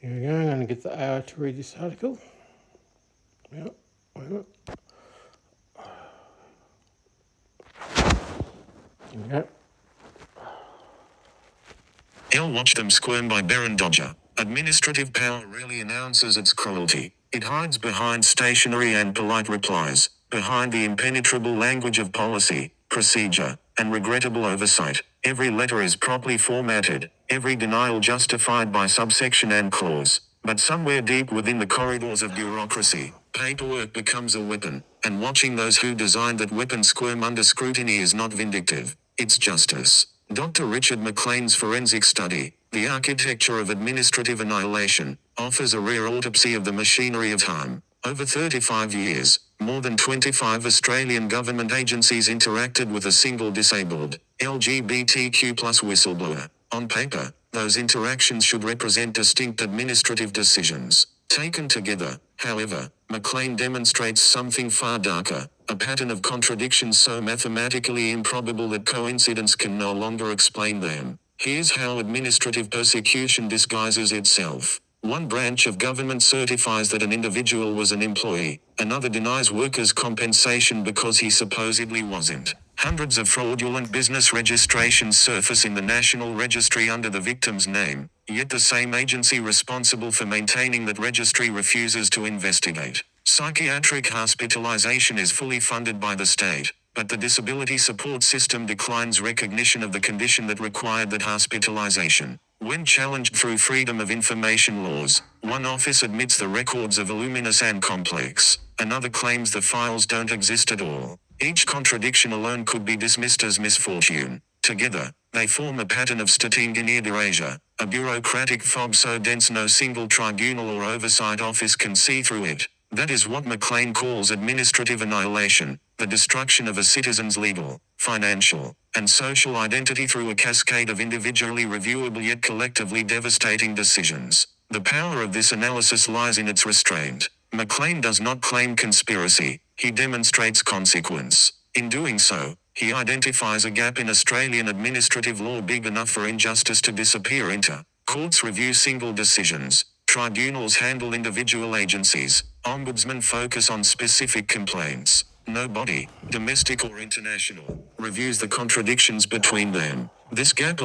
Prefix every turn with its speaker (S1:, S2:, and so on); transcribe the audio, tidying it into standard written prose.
S1: Here we go, I'm going to get the AI to read this article. Yep, wait a minute. Here we go.
S2: Hell, watch them squirm by Baron Dodger. Administrative power rarely announces its cruelty. It hides behind stationery and polite replies, behind the impenetrable language of policy, procedure, and regrettable oversight. Every letter is properly formatted, every denial justified by subsection and clause. But somewhere deep within the corridors of bureaucracy, paperwork becomes a weapon, and watching those who designed that weapon squirm under scrutiny is not vindictive, it's justice. Dr. Richard McLean's forensic study, The Architecture of Administrative Annihilation, offers a rare autopsy of the machinery of time. Over 35 years, more than 25 Australian government agencies interacted with a single disabled, LGBTQ+ whistleblower. On paper, those interactions should represent distinct administrative decisions. Taken together, however, McLean demonstrates something far darker, a pattern of contradictions so mathematically improbable that coincidence can no longer explain them. Here's how administrative persecution disguises itself. One branch of government certifies that an individual was an employee, another denies workers' compensation because he supposedly wasn't. Hundreds of fraudulent business registrations surface in the National Registry under the victim's name, yet the same agency responsible for maintaining that registry refuses to investigate. Psychiatric hospitalization is fully funded by the state, but the disability support system declines recognition of the condition that required that hospitalization. When challenged through freedom of information laws, one office admits the records are voluminous and complex, another claims the files don't exist at all. Each contradiction alone could be dismissed as misfortune. Together, they form a pattern of statingineered erasure, a bureaucratic fog so dense no single tribunal or oversight office can see through it. That is what McLean calls administrative annihilation, the destruction of a citizen's legal, financial, and social identity through a cascade of individually reviewable yet collectively devastating decisions. The power of this analysis lies in its restraint. McLean does not claim conspiracy, he demonstrates consequence. In doing so, he identifies a gap in Australian administrative law big enough for injustice to disappear into. Courts review single decisions. Tribunals handle individual agencies. Ombudsmen focus on specific complaints. Nobody, domestic or international, reviews the contradictions between them. This gap